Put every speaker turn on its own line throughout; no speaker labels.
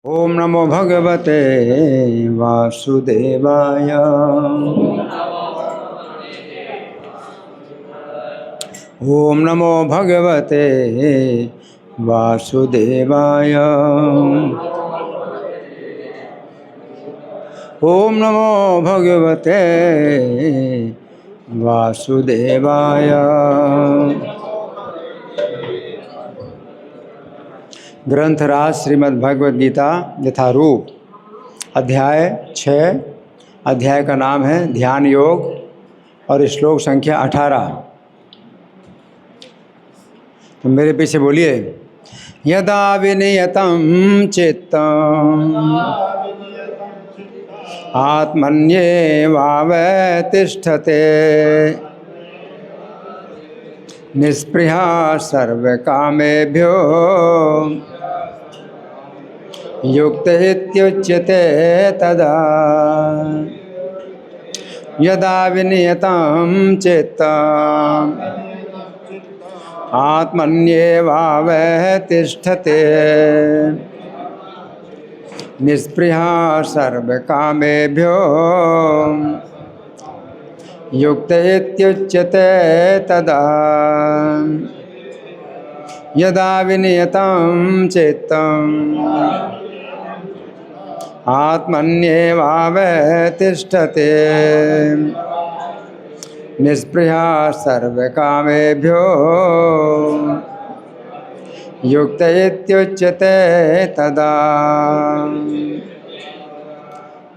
ओम नमो भगवते वासुदेवाय। ओम नमो भगवते वासुदेवाय। ओम नमो भगवते वासुदेवाय। ग्रंथराज श्रीमद् भगवद गीता यथारूप अध्याय 6। अध्याय का नाम है ध्यान योग और श्लोक संख्या 18। तो मेरे पीछे बोलिए। यदा विनियतं चित्तम् आत्मन्येवावतिष्ठते निस्पृहा सर्वकामेभ्यो युक्त इत्युच्यते तदा। यदा विनियतं चित्तम् आत्मन्येवावतिष्ठते निस्पृहा सर्वकामेभ्यो युक्त इत्युच्यते तदा। यदा विनियतं चित्तम् आत्मन्येवावतिष्ठते निस्पृहा सर्वकामेभ्यो युक्त इत्युच्यते तदा।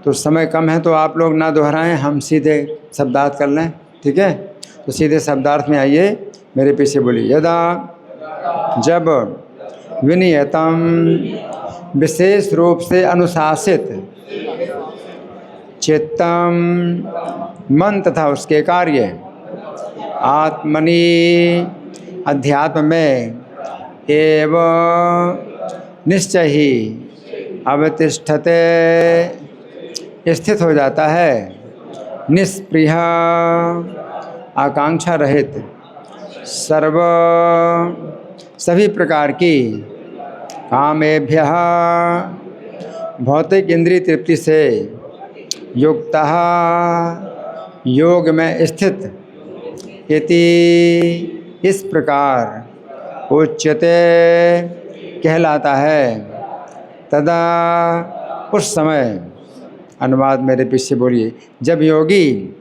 तो समय कम है तो आप लोग ना दोहराएं, हम सीधे शब्दार्थ कर लें, ठीक है? तो सीधे शब्दार्थ में आइए, मेरे पीछे बोलिए। यदा जब विनियतम विशेष रूप से अनुशासित चित्तम मन तथा उसके कार्य आत्मनि अध्यात्म में एवं निश्चय ही अवतिष्ठते स्थित हो जाता है। निष्पृह आकांक्षा रहित सर्व सभी प्रकार की कामेभ्यः भौतिक इंद्रिय तृप्ति से युक्तः योग में स्थित इति इस प्रकार उच्यते कहलाता है। तदा उस समय, अनुवाद मेरे पीछे बोलिए। जब योगी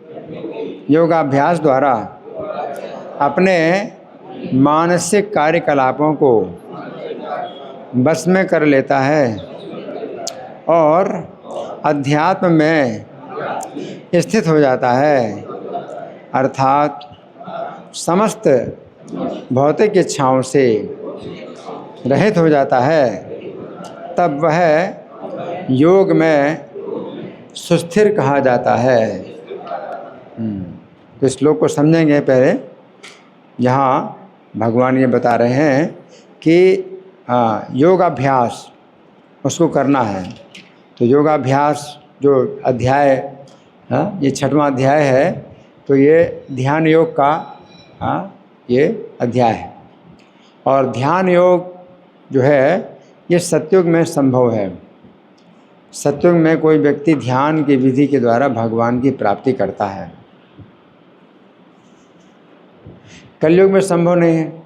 योगाभ्यास द्वारा अपने मानसिक कार्यकलापों को बस में कर लेता है और अध्यात्म में स्थित हो जाता है, अर्थात समस्त भौतिक इच्छाओं से रहित हो जाता है, तब वह योग में सुस्थिर कहा जाता है। तो इस श्लोक को समझेंगे। पहले यहाँ भगवान ये बता रहे हैं कि योगाभ्यास उसको करना है। तो योगाभ्यास जो अध्याय ये 6वां अध्याय है, तो ये ध्यान योग का ये अध्याय है। और ध्यान योग जो है ये सतयुग में संभव है। सतयुग में कोई व्यक्ति ध्यान की विधि के द्वारा भगवान की प्राप्ति करता है। कलयुग में संभव नहीं है।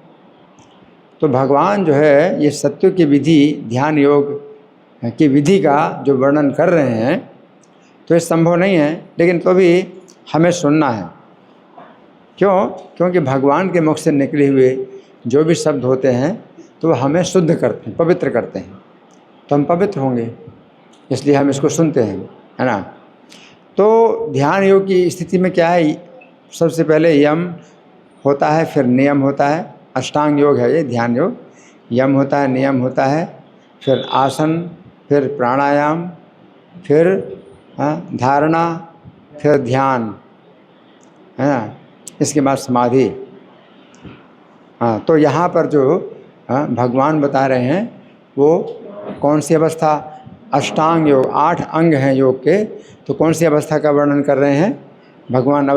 तो भगवान जो है ये सतयुग की विधि, ध्यान योग की विधि का जो वर्णन कर रहे हैं, तो ये संभव नहीं है, लेकिन तो भी हमें सुनना है। क्यों? क्योंकि भगवान के मुख से निकले हुए जो भी शब्द होते हैं तो हमें शुद्ध करते हैं, पवित्र करते हैं, तो हम पवित्र होंगे, इसलिए हम इसको सुनते हैं, है ना। तो ध्यान योग की स्थिति में क्या है? सबसे पहले यम होता है, फिर नियम होता है। अष्टांग योग है ये ध्यान योग। यम होता है, नियम होता है, फिर आसन, फिर प्राणायाम, फिर धारणा, फिर ध्यान, है ना। इसके बाद समाधि। तो यहाँ पर जो भगवान बता रहे हैं वो कौन सी अवस्था? अष्टांग योग, 8 अंग हैं योग के, तो कौन सी अवस्था का वर्णन कर रहे हैं भगवान?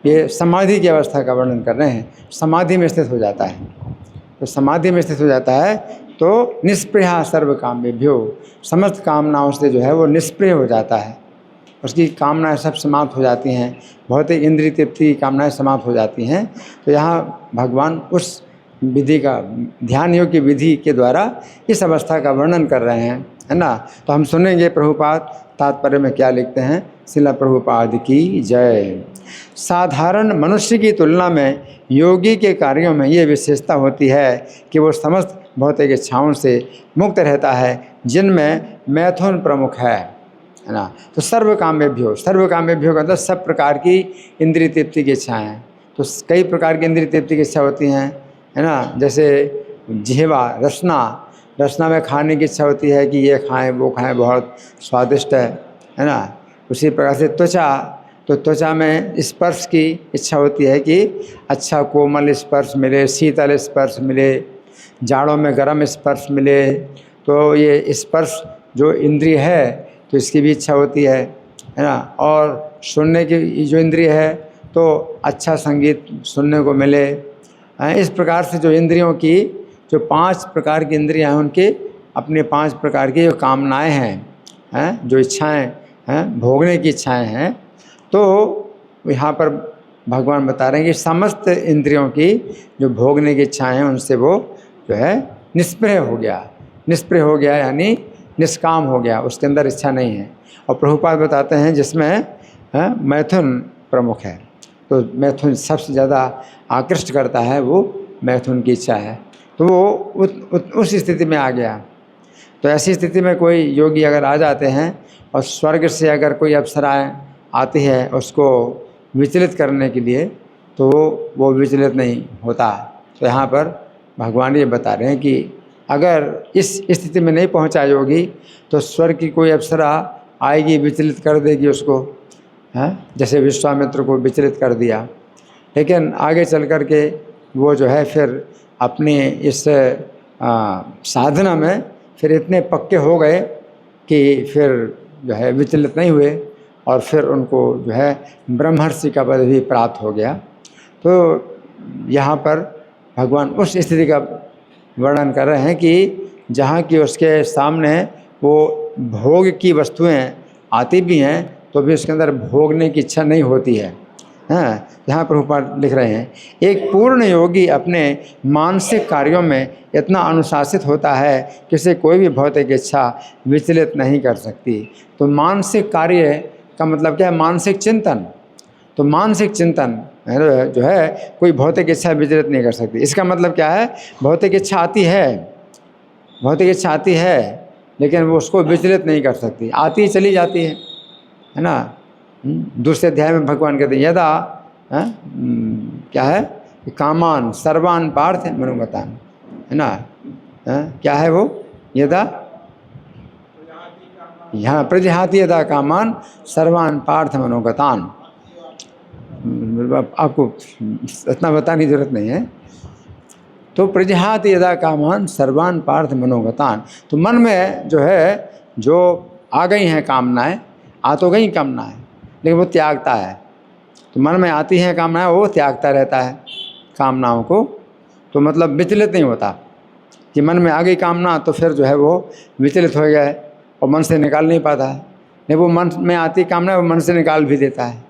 ये समाधि की अवस्था का वर्णन कर रहे हैं। समाधि में स्थित हो जाता है। तो समाधि में स्थित हो जाता है तो निष्प्रिया सर्व कामेभ्यो, समस्त कामनाओं से जो है वो निष्प्रिय हो जाता है, उसकी कामनाएं सब समाप्त हो जाती हैं, भौतिक इंद्रिय तृप्ति की कामनाएं समाप्त हो जाती हैं। तो यहाँ भगवान उस विधि का, ध्यान योग की विधि के द्वारा इस अवस्था का वर्णन कर रहे हैं, है ना। तो हम सुनेंगे प्रभुपाद तात्पर्य में क्या लिखते हैं। श्रील प्रभुपाद की जय। साधारण मनुष्य की तुलना में योगी के कार्यों में ये विशेषता होती है कि वो समस्त भौतिक इच्छाओं से मुक्त रहता है, जिनमें मैथुन प्रमुख है ना। तो सर्व कामेभ्यो, सर्व कामेभ्यो का मतलब सब प्रकार की इंद्रिय तृप्ति की इच्छाएँ। तो कई प्रकार की इंद्रिय तृप्ति की इच्छा होती हैं, है ना। जैसे जिह्वा, रसना, रसना में खाने की इच्छा होती है कि ये खाएं वो खाएं, बहुत स्वादिष्ट है ना। उसी प्रकार से त्वचा, तो त्वचा में स्पर्श की इच्छा होती है कि अच्छा कोमल स्पर्श मिले, शीतल स्पर्श मिले, जाड़ों में गर्म स्पर्श मिले। तो ये स्पर्श जो इंद्रिय है तो इसकी भी इच्छा होती है ना। और सुनने की जो इंद्रिय है तो अच्छा संगीत सुनने को मिले। इस प्रकार से जो इंद्रियों की जो 5 प्रकार की इंद्रियां हैं, उनके अपने 5 प्रकार की जो कामनाएं हैं, जो इच्छाएं हैं, भोगने की इच्छाएं हैं। तो यहाँ पर भगवान बता रहे हैं कि समस्त इंद्रियों की जो भोगने की इच्छाएं हैं उनसे वो जो है निष्प्रिय हो गया। निष्प्रिय हो गया यानी निष्काम हो गया, उसके अंदर इच्छा नहीं है। और प्रभुपाद बताते हैं जिसमें मैथुन प्रमुख है, तो मैथुन सबसे ज़्यादा आकृष्ट करता है, वो मैथुन की इच्छा है। तो वो उस स्थिति में आ गया। तो ऐसी स्थिति में कोई योगी अगर आ जाते हैं और स्वर्ग से अगर कोई अप्सराएं आती है उसको विचलित करने के लिए, तो वो विचलित नहीं होता। तो यहाँ पर भगवान ये बता रहे हैं कि अगर इस स्थिति में नहीं पहुँचा योगी तो स्वर्ग की कोई अप्सरा आएगी, विचलित कर देगी उसको, है जैसे विश्वामित्र को विचलित कर दिया। लेकिन आगे चल कर के वो जो है फिर अपने इस साधना में फिर इतने पक्के हो गए कि फिर जो है विचलित नहीं हुए, और फिर उनको जो है ब्रह्मर्षि का पद भी प्राप्त हो गया। तो यहाँ पर भगवान उस स्थिति का वर्णन कर रहे हैं कि जहाँ की उसके सामने वो भोग की वस्तुएं आती भी हैं तो भी उसके अंदर भोगने की इच्छा नहीं होती है। हाँ, यहाँ प्रभुपाद लिख रहे हैं, एक पूर्ण योगी अपने मानसिक कार्यों में इतना अनुशासित होता है कि उसे कोई भी भौतिक इच्छा विचलित नहीं कर सकती। तो मानसिक कार्य का मतलब क्या है? मानसिक चिंतन। तो मानसिक चिंतन जो है कोई भौतिक इच्छा विचलित नहीं कर सकती। इसका मतलब क्या है? भौतिक इच्छा आती है, भौतिक इच्छा आती है, लेकिन वो उसको विचलित नहीं कर सकती, आती ही चली जाती है ना। दूसरे अध्याय में भगवान कहते हैं यदा क्या है? कामान सर्वान पार्थ मनोगतान, है ना। क्या है वो? यदा यहाँ प्रजहाति यदा कामान सर्वान पार्थ मनोगतान। आपको इतना बताने की जरूरत नहीं है। तो प्रजहाति यदा कामान सर्वान पार्थ मनोगतान, तो मन में जो है जो आ गई हैं कामनाएं, आ तो गई कामनाएं, लेकिन वो त्यागता है। तो मन में आती हैं कामनाएं, वो त्यागता रहता है कामनाओं को। तो मतलब विचलित नहीं होता कि मन में आ गई कामना तो फिर जो है वो विचलित हो गए और मन से निकाल नहीं पाता है। नहीं, वो मन में आती कामना वो मन से निकाल भी देता है।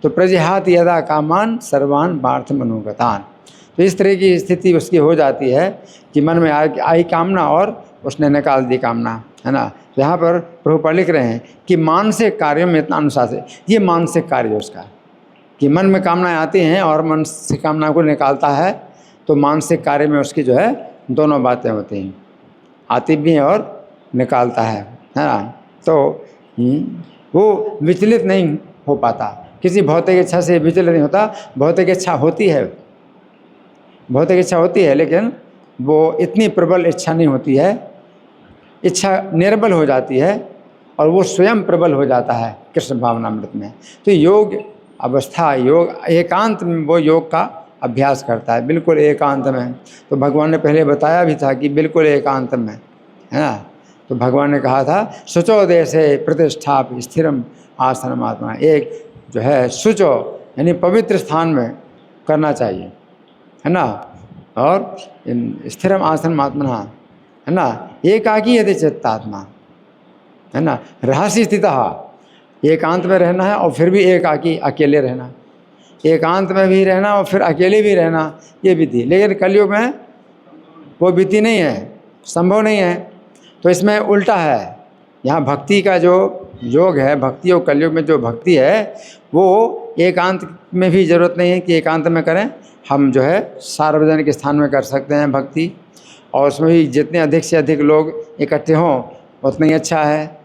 तो प्रजहाति यदा कामान सर्वान पार्थ मनोगतान। तो इस तरह की स्थिति उसकी हो जाती है कि मन में आई कामना और उसने निकाल दी कामना, है ना। तो यहाँ पर प्रभुपाद लिख रहे हैं कि मानसिक कार्यों में इतना अनुशासन, ये मानसिक कार्य है उसका, कि मन में कामनाएं आती हैं और मन से कामना को निकालता है। तो मानसिक कार्य में उसकी जो है दोनों बातें होती हैं, आती भी हैं और निकालता है ना। तो वो विचलित नहीं हो पाता, किसी भौतिक इच्छा से विचलित नहीं होता। भौतिक इच्छा होती है, भौतिक इच्छा होती है, लेकिन वो इतनी प्रबल इच्छा नहीं होती है। इच्छा निर्बल हो जाती है और वो स्वयं प्रबल हो जाता है कृष्ण भावनामृत में। तो योग अवस्था, योग एकांत में वो योग का अभ्यास करता है, बिल्कुल एकांत में। तो भगवान ने पहले बताया भी था कि बिल्कुल एकांत में, है ना। तो भगवान ने कहा था शुचो देशे प्रतिष्ठा स्थिरम आसनम आत्मा, एक जो है शुचो यानी पवित्र स्थान में करना चाहिए, है ना। और स्थिरम आसन आत्मना, है ना। एकाकी यदि चित्तात्मा, है ना, रहस्य स्थितः, एकांत में रहना है और फिर भी एकाकी अकेले रहना, एकांत में भी रहना और फिर अकेले भी रहना, ये विधि। लेकिन कलयुग में वो विधि नहीं है, संभव नहीं है। तो इसमें उल्टा है, यहाँ भक्ति का जो योग है, भक्ति और कलयुग में जो भक्ति है वो एकांत में भी ज़रूरत नहीं है कि एकांत में करें। हम जो है सार्वजनिक स्थान में कर सकते हैं भक्ति, और उसमें भी जितने अधिक से अधिक लोग इकट्ठे हों उतना ही अच्छा है।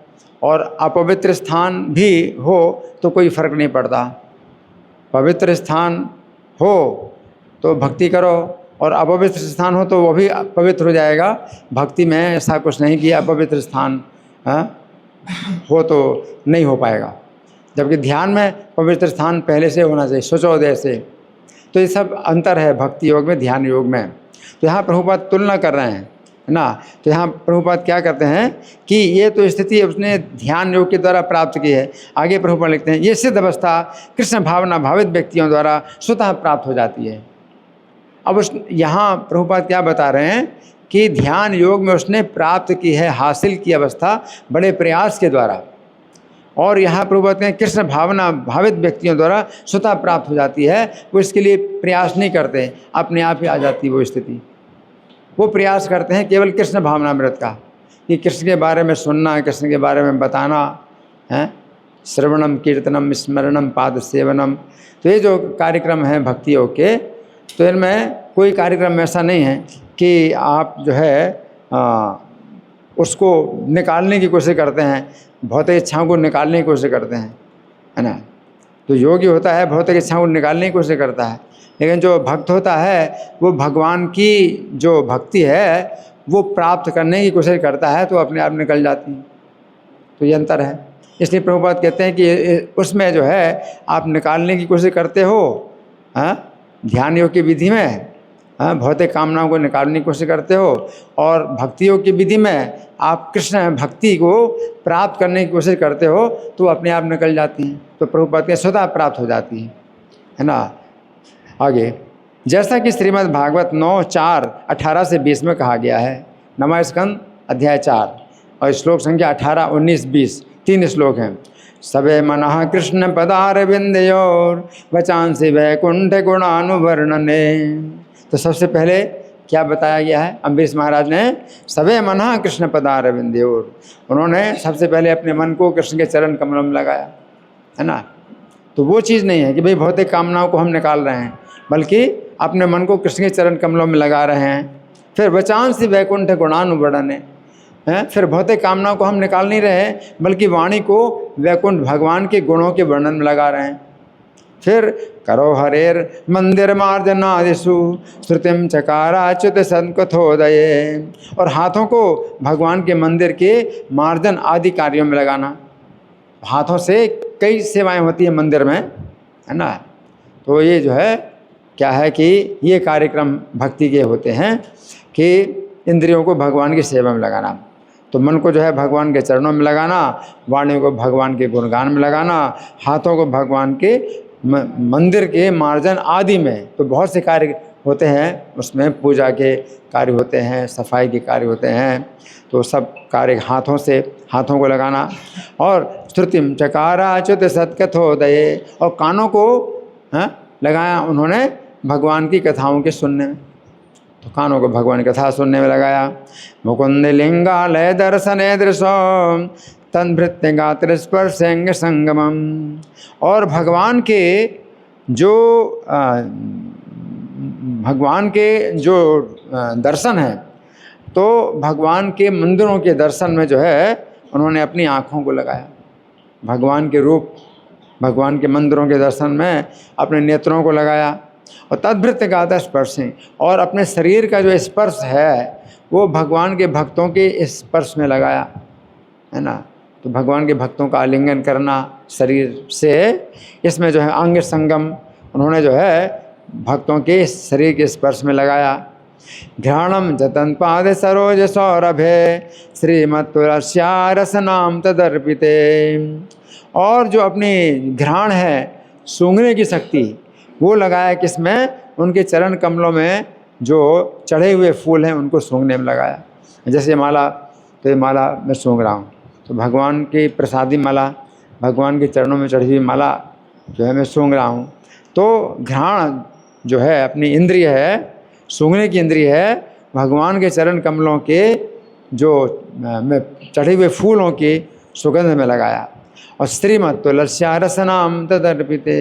और अपवित्र स्थान भी हो तो कोई फ़र्क नहीं पड़ता, पवित्र स्थान हो तो भक्ति करो, और अपवित्र स्थान हो तो वो भी पवित्र हो जाएगा। भक्ति में ऐसा कुछ नहीं कि अपवित्र स्थान हो तो नहीं हो पाएगा, जबकि ध्यान में पवित्र स्थान पहले से होना चाहिए, स्वचोदय से। तो ये सब अंतर है भक्ति योग में, ध्यान योग में। तो यहाँ प्रभुपाद तुलना कर रहे हैं, है ना। तो यहाँ प्रभुपाद क्या करते हैं कि ये तो स्थिति उसने ध्यान योग के द्वारा प्राप्त की है। आगे प्रभुपाद लिखते हैं, ये सिद्ध अवस्था कृष्ण भावना भावित व्यक्तियों द्वारा स्वतः प्राप्त हो जाती है। अब उस यहाँ प्रभुपाद क्या बता रहे हैं कि ध्यान योग में उसने प्राप्त की है, हासिल की अवस्था बड़े प्रयास के द्वारा। और यहाँ प्रभुपाद कहते हैं कृष्ण भावना भावित व्यक्तियों द्वारा स्वतः प्राप्त हो जाती है। वो इसके लिए प्रयास नहीं करते, अपने आप ही आ जाती है वो स्थिति। वो प्रयास करते हैं केवल कृष्ण भावनामृत का, कि कृष्ण के बारे में सुनना, कृष्ण के बारे में बताना है, श्रवणम कीर्तनम स्मरणम पाद सेवनम। तो ये जो कार्यक्रम है भक्ति योग के, तो इनमें कोई कार्यक्रम ऐसा नहीं है कि आप जो है उसको निकालने की कोशिश करते हैं, भौतिक इच्छाओं को निकालने की कोशिश करते हैं, है ना। तो योगी होता है भौतिक इच्छाओं को निकालने की कोशिश करता है, लेकिन जो भक्त होता है वो भगवान की जो भक्ति है वो प्राप्त करने की कोशिश करता है, तो अपने आप निकल जाती है। तो ये अंतर है। इसलिए प्रभुपाद कहते हैं कि उसमें जो है आप निकालने की कोशिश करते हो, ध्यान योग की विधि में भौतिक कामनाओं को निकालने की कोशिश करते हो, और भक्ति योग की विधि में आप कृष्ण भक्ति को प्राप्त करने की कोशिश करते हो, तो अपने आप निकल जाती हैं। तो प्रभुपाद के स्वतः प्राप्त हो जाती है ना। आगे जैसा कि श्रीमद् भागवत 9:4-18 से 20 में कहा गया है, नवम स्कंद अध्याय 4 और श्लोक संख्या 18, 19, 20, 3 श्लोक हैं। सबे मनः कृष्ण पदारविंदयोर वचांसि वैकुंठ गुणानुवर्णने। तो सबसे पहले क्या बताया गया है, अम्बरीश महाराज ने सबे मनः कृष्ण पदारविंदयोर, उन्होंने सबसे पहले अपने मन को कृष्ण के चरण कमलों में लगाया, है ना। तो वो चीज़ नहीं है कि भाई भौतिक कामनाओं को हम निकाल रहे हैं, बल्कि अपने मन को कृष्ण के चरण कमलों में लगा रहे हैं। फिर वचांसि वैकुंठ गुणानुवर्णने, फिर भौतिक कामनाओं को हम निकाल नहीं रहे हैं, बल्कि वाणी को वैकुंठ भगवान के गुणों के वर्णन में लगा रहे हैं। फिर करो हरेर मंदिर मार्जनादिषु श्रुतिम चकाराच्युत संकथोदये, और हाथों को भगवान के मंदिर के मार्जन आदि कार्यों में लगाना। हाथों से कई सेवाएं होती हैं मंदिर में, है ना। तो ये जो है क्या है कि ये कार्यक्रम भक्ति के होते हैं कि इंद्रियों को भगवान की सेवा में लगाना, तो मन को जो है भगवान के चरणों में लगाना, वाणी को भगवान के गुणगान में लगाना, हाथों को भगवान के मंदिर के मार्जन आदि में। तो बहुत से कार्य होते हैं, उसमें पूजा के कार्य होते हैं, सफाई के कार्य होते हैं, तो सब कार्य हाथों से, हाथों को लगाना। और श्रुतिम चकाराच्युत सत्कथोदये, और कानों को लगाया उन्होंने भगवान की कथाओं के सुनने में, तो कानों को भगवान की कथा सुनने में लगाया। मुकुंद लिंगालय दर्शने दृशो तन्भृत्य गात्र स्पर्शेंग संगमम, और भगवान के जो दर्शन है, तो भगवान के मंदिरों के दर्शन में जो है उन्होंने अपनी आँखों को लगाया। भगवान के रूप, भगवान के मंदिरों के दर्शन में अपने नेत्रों को लगाया। और तद्भृत्य गात्र स्पर्शें, और अपने शरीर का जो स्पर्श है वो भगवान के भक्तों के स्पर्श में लगाया, है ना। तो भगवान के भक्तों का आलिंगन करना शरीर से, इसमें जो है अंग संगम उन्होंने जो है भक्तों के शरीर के स्पर्श में लगाया। घ्राणम जतन पाद सरोज सौरभे श्रीमत्तुलस्या रसनाम तदर्पिते, और जो अपनी घ्राण है, सूंघने की शक्ति, वो लगाया किसमें, उनके चरण कमलों में जो चढ़े हुए फूल हैं उनको सूंघने में लगाया। जैसे ये माला, तो ये माला मैं सूंघ रहा हूँ, तो भगवान की प्रसादी माला, भगवान के चरणों में चढ़ी हुई माला जो है मैं सूंघ रहा हूँ। तो घ्राण जो है अपनी इंद्रिय है, सूंघने की इंद्रिय है, भगवान के चरण कमलों के जो मैं चढ़े हुए फूलों की सुगंध में लगाया। और श्रीमत तुलस्या रसनाम तदर्पिते,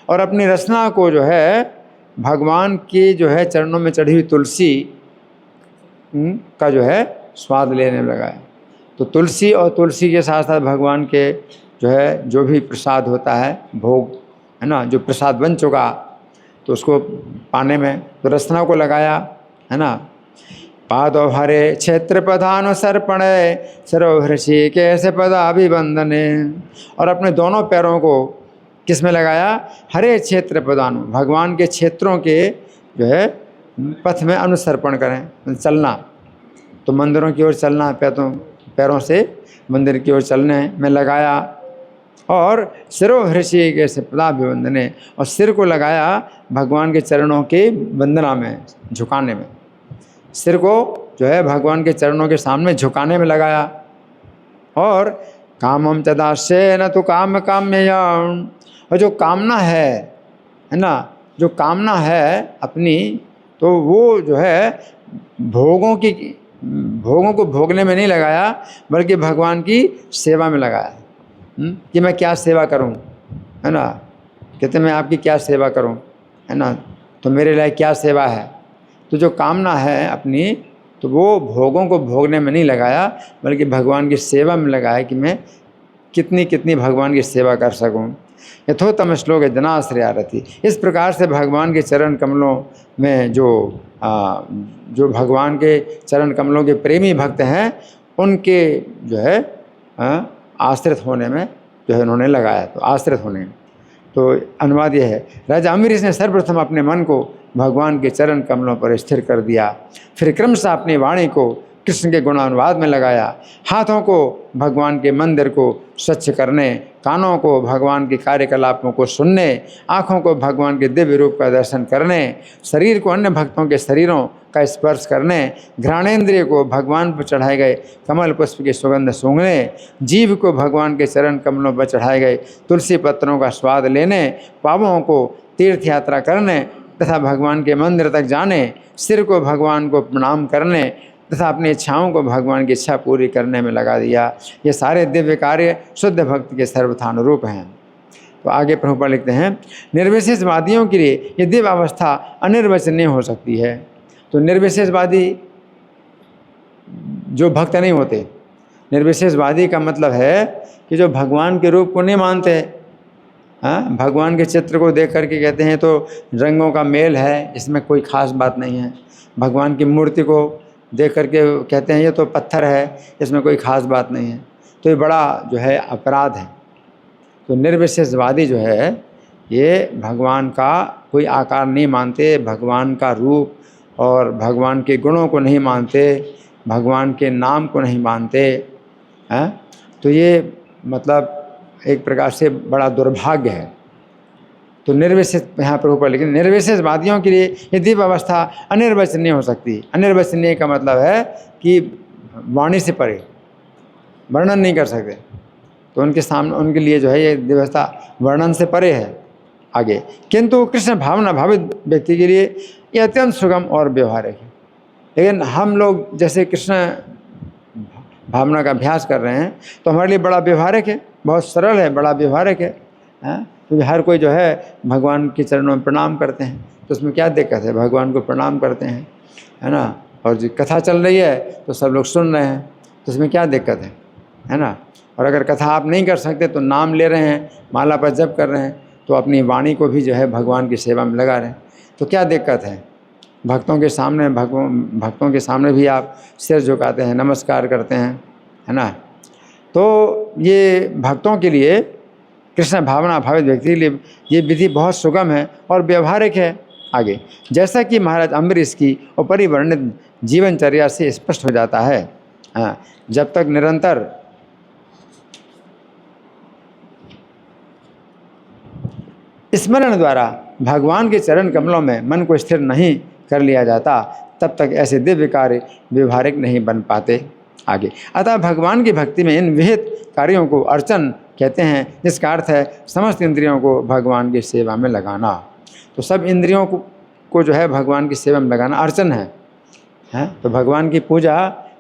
और अपनी रसना को जो है भगवान की जो है चरणों में चढ़ी हुई तुलसी का जो है स्वाद लेने में लगाया। तो तुलसी और तुलसी के साथ साथ भगवान के जो है जो भी प्रसाद होता है, भोग है ना, जो प्रसाद बन चुका, तो उसको पाने में तो रसना को लगाया, है ना। पादो हरे क्षेत्र पदानुसर्पण सरोहर्षि कैसे पदाभिवंदने, और अपने दोनों पैरों को किस में लगाया? हरे क्षेत्र पदानु, भगवान के क्षेत्रों के जो है पथ में अनुसर्पण करें, चलना, तो मंदिरों की ओर चलना, पैरों से मंदिर की ओर चलने में लगाया। और सिरोहर्षि कैसे पदाभिवंदने, और सिर को लगाया भगवान के चरणों की वंदना में, झुकाने में, सिर को जो है भगवान के चरणों के सामने झुकाने में लगाया। और कामम तदाश्य न तो काम काम्ययाम, और जो कामना है ना, जो कामना है अपनी, तो वो जो है भोगों को भोगने में नहीं लगाया, बल्कि भगवान की सेवा में लगाया। कि मैं क्या सेवा करूं, है ना, कहते मैं आपकी क्या सेवा करूं, है ना, तो मेरे लिए क्या सेवा है। तो जो कामना है अपनी, तो वो भोगों को भोगने में नहीं लगाया, बल्कि भगवान की सेवा में लगाया कि मैं कितनी कितनी भगवान की सेवा कर सकूं। यथोत्तम श्लोक है जनाश्रयारति। इस प्रकार से भगवान के चरण कमलों में जो भगवान के चरण कमलों के प्रेमी भक्त हैं, उनके जो है आश्रित होने में जो है उन्होंने लगाया। तो आश्रित होने, तो अनुवाद यह है, राजा अम्बरीश ने सर्वप्रथम अपने मन को भगवान के चरण कमलों पर स्थिर कर दिया, फिर क्रमशः अपनी वाणी को कृष्ण के गुणानुवाद में लगाया, हाथों को भगवान के मंदिर को स्वच्छ करने, कानों को भगवान के कार्यकलापों को सुनने, आँखों को भगवान के दिव्य रूप का दर्शन करने, शरीर को अन्य भक्तों के शरीरों का स्पर्श करने, घ्राणेन्द्रिय को भगवान पर चढ़ाए गए कमल पुष्प की सुगंध सूंघने, जीभ को भगवान के चरण कमलों पर चढ़ाए गए तुलसी पत्रों का स्वाद लेने, पावों को तीर्थ यात्रा करने तथा भगवान के मंदिर तक जाने, सिर को भगवान को प्रणाम करने तथा अपनी इच्छाओं को भगवान की इच्छा पूरी करने में लगा दिया। ये सारे दिव्य कार्य शुद्ध भक्त के सर्वथानुरूप हैं। तो आगे प्रभुपाद लिखते हैं, निर्विशेषवादियों के लिए ये दिव्य अवस्था अनिर्वचनीय हो सकती है। तो निर्विशेषवादी जो भक्त नहीं होते, निर्विशेषवादी का मतलब है कि जो भगवान के रूप को नहीं मानते, हाँ, भगवान के चित्र को देख करके कहते हैं तो रंगों का मेल है, इसमें कोई खास बात नहीं है। भगवान की मूर्ति को देख करके कहते हैं ये तो पत्थर है, इसमें कोई खास बात नहीं है। तो ये बड़ा जो है अपराध है। तो निर्विशेषवादी जो है ये भगवान का कोई आकार नहीं मानते, भगवान का रूप और भगवान के गुणों को नहीं मानते, भगवान के नाम को नहीं मानते हैं। तो ये मतलब एक प्रकार से बड़ा दुर्भाग्य है। तो निर्विशेष यहाँ पर ऊपर, लेकिन निर्विशेषवादियों के लिए ये दिव्य अवस्था अनिर्वचनीय हो सकती है। अनिर्वचनीय का मतलब है कि वाणी से परे, वर्णन नहीं कर सकते। तो उनके सामने, उनके लिए जो है ये दिव्य अवस्था वर्णन से परे है आगे। किंतु कृष्ण भावना भावित व्यक्ति के लिए ये अत्यंत सुगम और व्यवहारिक है। लेकिन हम लोग जैसे कृष्ण भावना का अभ्यास कर रहे हैं तो हमारे लिए बड़ा व्यवहारिक है, बहुत सरल है, बड़ा व्यवहारिक है, क्योंकि हर कोई जो है भगवान के चरणों में प्रणाम करते हैं। तो उसमें क्या दिक्कत है, भगवान को प्रणाम करते हैं, है ना। और जो कथा चल रही है तो सब लोग सुन रहे हैं, तो उसमें क्या दिक्कत है ना। और अगर कथा आप नहीं कर सकते तो नाम ले रहे हैं, माला पर जप कर रहे हैं, तो अपनी वाणी को भी जो है भगवान की सेवा में लगा रहे हैं, तो क्या दिक्कत है। भक्तों के सामने भी आप सिर झुकाते हैं, नमस्कार करते हैं, है ना। तो ये भक्तों के लिए, कृष्ण भावना भावित व्यक्ति के लिए ये विधि बहुत सुगम है और व्यवहारिक है। आगे जैसा कि महाराज अम्बरीश की ऊपरी वर्णित जीवनचर्या से स्पष्ट हो जाता है, जब तक निरंतर स्मरण द्वारा भगवान के चरण कमलों में मन को स्थिर नहीं कर लिया जाता, तब तक ऐसे दिव्य कार्य व्यवहारिक नहीं बन पाते आगे। अतः भगवान की भक्ति में इन विहित कार्यों को अर्चन कहते हैं, जिसका अर्थ है समस्त इंद्रियों को भगवान की सेवा में लगाना। तो सब इंद्रियों को जो है भगवान की सेवा में लगाना अर्चन है। तो भगवान की पूजा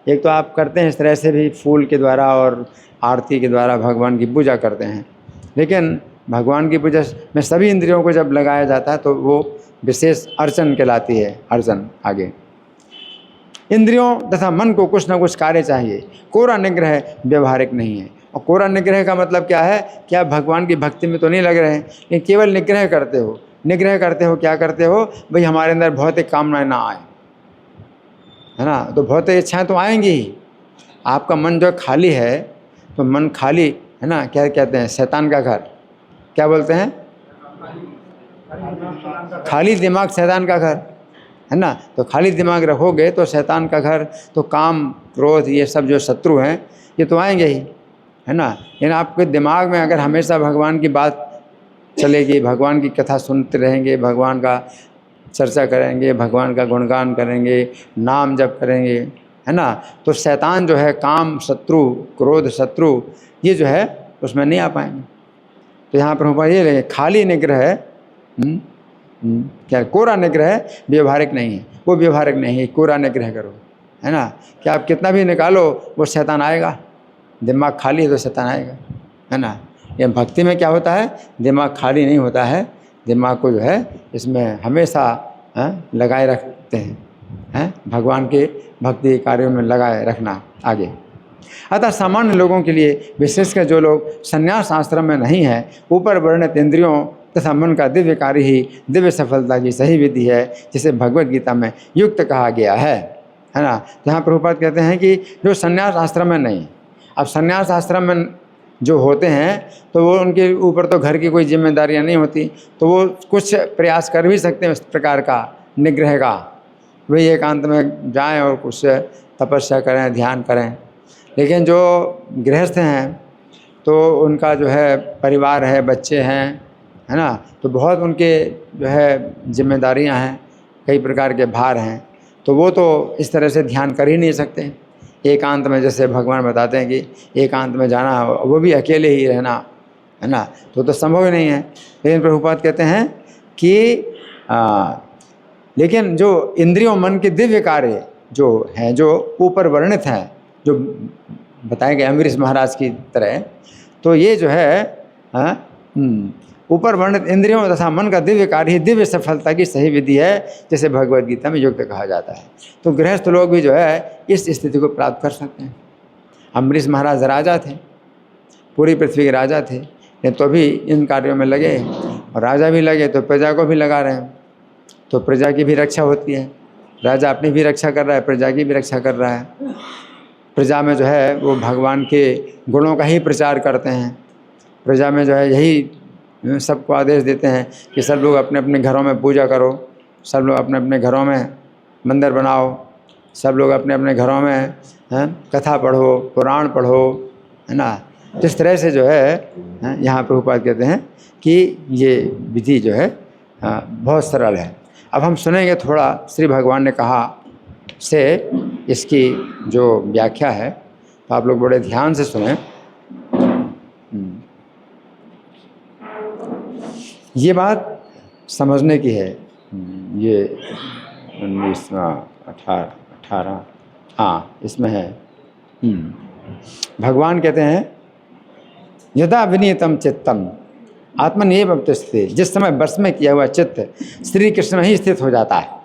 एक तो आप करते हैं इस तरह से भी, फूल के द्वारा और आरती के द्वारा भगवान की पूजा करते हैं, लेकिन भगवान की पूजा में सभी इंद्रियों को जब लगाया जाता है तो वो विशेष अर्चन कहलाती है। अर्चन आगे, इंद्रियों तथा मन को कुछ न कुछ कार्य चाहिए, कोरा निग्रह व्यवहारिक नहीं है। और कोरा निग्रह का मतलब क्या है कि आप भगवान की भक्ति में तो नहीं लग रहे हैं, लेकिन केवल निग्रह करते हो। निग्रह करते हो, क्या करते हो भाई, हमारे अंदर भौतिक कामनाएं ना आए, है ना। तो भौतिक इच्छाएं तो आएंगी ही। आपका मन जो खाली है, तो मन खाली है ना, क्या कहते हैं, शैतान का घर, क्या बोलते हैं, खाली दिमाग शैतान का घर, है ना। तो खाली दिमाग रखोगे तो शैतान का घर, तो काम क्रोध ये सब जो शत्रु हैं ये तो आएंगे ही, है ना। लेकिन आपके दिमाग में अगर हमेशा भगवान की बात चलेगी, भगवान की कथा सुनते रहेंगे, भगवान का चर्चा करेंगे, भगवान का गुणगान करेंगे, नाम जप करेंगे, है ना, तो शैतान जो है, काम शत्रु, क्रोध शत्रु, ये जो है उसमें नहीं आ पाएंगे। तो यहाँ पर ऊपर ये लगे खाली निग्रह क्या, कोरा निग्रह व्यवहारिक नहीं है। वो व्यवहारिक नहीं है, कोरा निग्रह करो, है ना। कि आप कितना भी निकालो वो शैतान आएगा, दिमाग खाली है तो शैतान आएगा, है ना। ये भक्ति में क्या होता है, दिमाग खाली नहीं होता है, दिमाग को जो है इसमें हमेशा लगाए रखते हैं, भगवान के भक्ति कार्यों में लगाए रखना आगे। अतः सामान्य लोगों के लिए, विशेषकर जो लोग संन्यास आश्रम में नहीं है, ऊपर वर्णित इंद्रियों तथा मन का दिव्य कार्य ही दिव्य सफलता की सही विधि है, जिसे भगवत गीता में युक्त कहा गया है ना। जहाँ प्रभुपाद कहते हैं कि जो संन्यास आश्रम में नहीं, अब संन्यास आश्रम में जो होते हैं तो वो उनके ऊपर तो घर की कोई जिम्मेदारियाँ नहीं होती, तो वो कुछ प्रयास कर भी सकते हैं उस प्रकार का निग्रह का, वही एकांत में जाएं और कुछ तपस्या करें, ध्यान करें। लेकिन जो गृहस्थ हैं तो उनका जो है परिवार है, बच्चे हैं, है ना, तो बहुत उनके जो है जिम्मेदारियां हैं, कई प्रकार के भार हैं, तो वो तो इस तरह से ध्यान कर ही नहीं सकते। एकांत में जैसे भगवान बताते हैं कि एकांत में जाना, वो भी अकेले ही रहना, है ना, तो संभव ही नहीं है। लेकिन प्रभुपाद कहते हैं कि लेकिन जो इंद्रियों मन के दिव्य कार्य जो हैं, जो ऊपर वर्णित हैं, जो बताए गए अम्बरीश महाराज की तरह, तो ये जो है ऊपर वर्णित इंद्रियों तथा मन का दिव्य कार्य ही दिव्य सफलता की सही विधि है, जैसे भगवद गीता में युक्त कहा जाता है। तो गृहस्थ लोग भी जो है इस स्थिति को प्राप्त कर सकते हैं। अम्बरीश महाराज राजा थे, पूरी पृथ्वी के राजा थे, लेकिन तो भी इन कार्यों में लगे, और राजा भी लगे तो प्रजा को भी लगा रहे हैं, तो प्रजा की भी रक्षा होती है। राजा अपनी भी रक्षा कर रहा है, प्रजा की भी रक्षा कर रहा है। प्रजा में जो है वो भगवान के गुणों का ही प्रचार करते हैं। प्रजा में जो है यही सबको आदेश देते हैं कि सब लोग अपने अपने घरों में पूजा करो, सब लोग अपने अपने घरों में मंदिर बनाओ, सब लोग अपने अपने घरों में कथा पढ़ो, पुराण पढ़ो, है ना। जिस तरह से जो है यहाँ प्रभुपाद कहते हैं कि ये विधि जो है बहुत सरल है। अब हम सुनेंगे थोड़ा श्री भगवान ने कहा से इसकी जो व्याख्या है, तो आप लोग बड़े ध्यान से सुने। ये बात समझने की है। ये 19वां 18 हाँ इसमें है। भगवान कहते हैं यदा विनीतम चित्तम आत्मनिएव अवतिष्ठते, जिस समय वश में किया हुआ चित्त श्री कृष्ण में ही स्थित हो जाता है।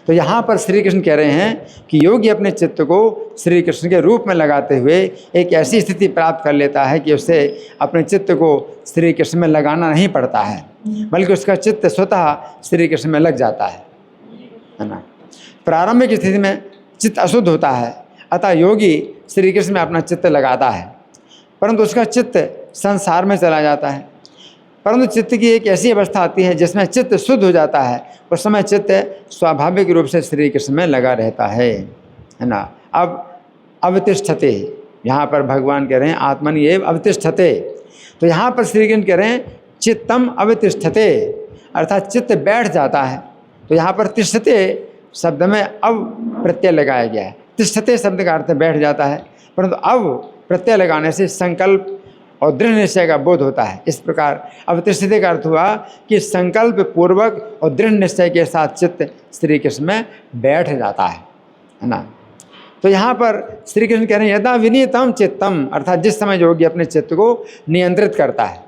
तो यहाँ पर श्री कृष्ण कह रहे हैं कि योगी अपने चित्त को श्री कृष्ण के रूप में लगाते हुए एक ऐसी स्थिति प्राप्त कर लेता है कि उसे अपने चित्त को श्री कृष्ण में लगाना नहीं पड़ता है, बल्कि उसका चित्त स्वतः श्री कृष्ण में लग जाता है ना। प्रारंभिक स्थिति में चित्त अशुद्ध होता है, अतः योगी श्री कृष्ण में अपना चित्त लगाता है, परंतु उसका चित्त संसार में चला जाता है। परंतु चित्त की एक ऐसी अवस्था आती है जिसमें चित्त शुद्ध हो जाता है, उस समय चित्त स्वाभाविक रूप से श्री कृष्ण में लगा रहता है ना। अब अवतिष्ठते, यहाँ पर भगवान कह रहे हैं आत्मनि एव अवतिष्ठते, तो यहाँ पर श्री कृष्ण कह रहे हैं चित्तम अवतिष्ठते, अर्थात चित्त बैठ जाता है। तो यहाँ पर तिष्ठते शब्द में अब प्रत्यय लगाया गया है। तिष्ठते शब्द का अर्थ बैठ जाता है, परंतु अब प्रत्यय लगाने से संकल्प और दृढ़ निश्चय का बोध होता है। इस प्रकार अवतिष्ठते का अर्थ हुआ कि संकल्प पूर्वक और दृढ़ निश्चय के साथ चित्त श्री कृष्ण में बैठ जाता है ना। तो यहाँ पर श्री कृष्ण कह रहे हैं यदा विनियतम चित्तम, अर्थात जिस समय योगी अपने चित्त को नियंत्रित करता है।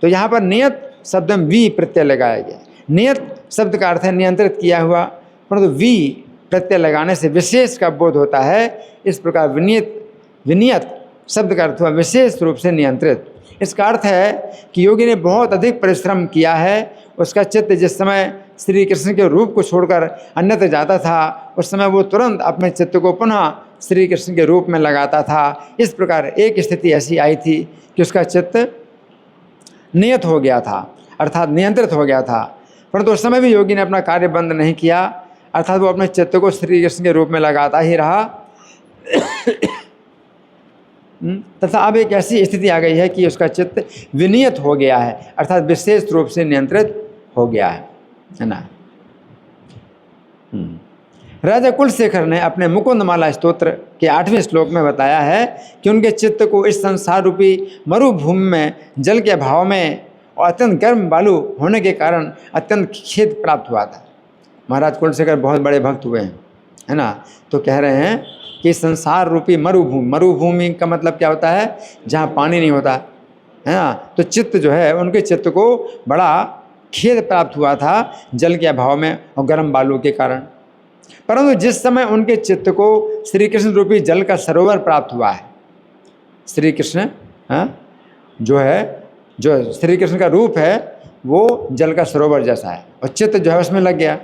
तो यहाँ पर नियत शब्द में वी प्रत्यय लगाया गया। नियत शब्द का अर्थ है नियंत्रित किया हुआ, परंतु वी प्रत्यय लगाने से विशेष का बोध होता है। इस प्रकार विनियत शब्द का अर्थ हुआ विशेष रूप से नियंत्रित। इसका अर्थ है कि योगी ने बहुत अधिक परिश्रम किया है, उसका चित्त जिस समय श्री कृष्ण के रूप को छोड़कर अन्यत्र जाता था, उस समय वो तुरंत अपने चित्त को पुनः श्री कृष्ण के रूप में लगाता था। इस प्रकार एक स्थिति ऐसी आई थी कि उसका चित्त नियत हो गया था, अर्थात नियंत्रित हो गया था, परंतु उस समय भी योगी ने अपना कार्य बंद नहीं किया, अर्थात वो अपने चित्त को श्री कृष्ण के रूप में लगाता ही रहा। तथा अब एक ऐसी स्थिति आ गई है कि उसका चित्त विनियत हो गया है, अर्थात विशेष रूप से नियंत्रित हो गया है ना। राजा कुलशेखर ने अपने मुकुंदमाला स्तोत्र के 8वें श्लोक में बताया है कि उनके चित्त को इस संसार रूपी मरुभूमि में जल के अभाव में और अत्यंत गर्म बालू होने के कारण अत्यंत खेद प्राप्त हुआ था। महाराज कुलशेखर बहुत बड़े भक्त हुए हैं, है ना। तो कह रहे हैं कि संसार रूपी मरुभूमि, मरुभूमि का मतलब क्या होता है, जहाँ पानी नहीं होता, है ना। तो चित्त जो है उनके चित्त को बड़ा खेद प्राप्त हुआ था जल के अभाव में और गर्म बालू के कारण। परंतु जिस समय उनके चित्त को श्री कृष्ण रूपी जल का सरोवर प्राप्त हुआ है, श्री कृष्ण जो है, जो श्री कृष्ण का रूप है वो जल का सरोवर जैसा है और चित्त जो है उसमें लग गया,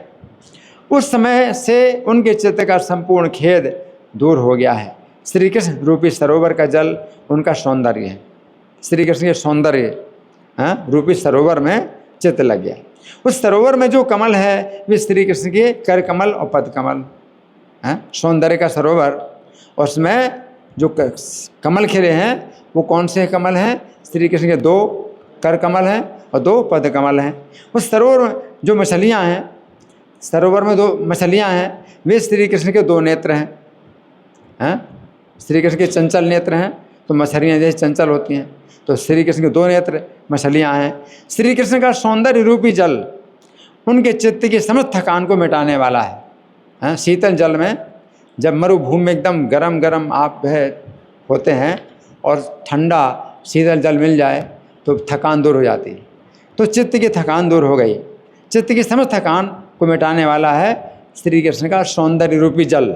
उस समय से उनके चित्त का संपूर्ण खेद दूर हो गया है। श्री कृष्ण रूपी सरोवर का जल उनका सौंदर्य है, श्री कृष्ण के सौंदर्य रूपी सरोवर में चित्त लग गया। उस सरोवर में जो कमल है वे श्री कृष्ण के कर कमल और पद कमल, सौंदर्य का सरोवर। और उसमें जो कमल खिले हैं वो कौन से कमल हैं, श्री कृष्ण के 2 कर कमल हैं और 2 पद कमल हैं। उस सरोवर में जो मछलियाँ हैं, सरोवर में 2 मछलियाँ हैं, वे श्री कृष्ण के 2 नेत्र हैं। श्री कृष्ण के चंचल नेत्र हैं, तो मछलियाँ जैसे चंचल होती हैं, तो श्री कृष्ण के 2 नेत्र मछलियाँ हैं। श्री कृष्ण का सौंदर्य रूपी जल उनके चित्त की समस्त थकान को मिटाने वाला है। शीतल जल में जब मरुभूमि में एकदम गरम गरम आप होते हैं और ठंडा शीतल जल मिल जाए तो थकान दूर हो जाती है। तो चित्त की थकान दूर हो गई। चित्त की समस्त थकान को मिटाने वाला है श्री कृष्ण का सौंदर्य रूपी जल।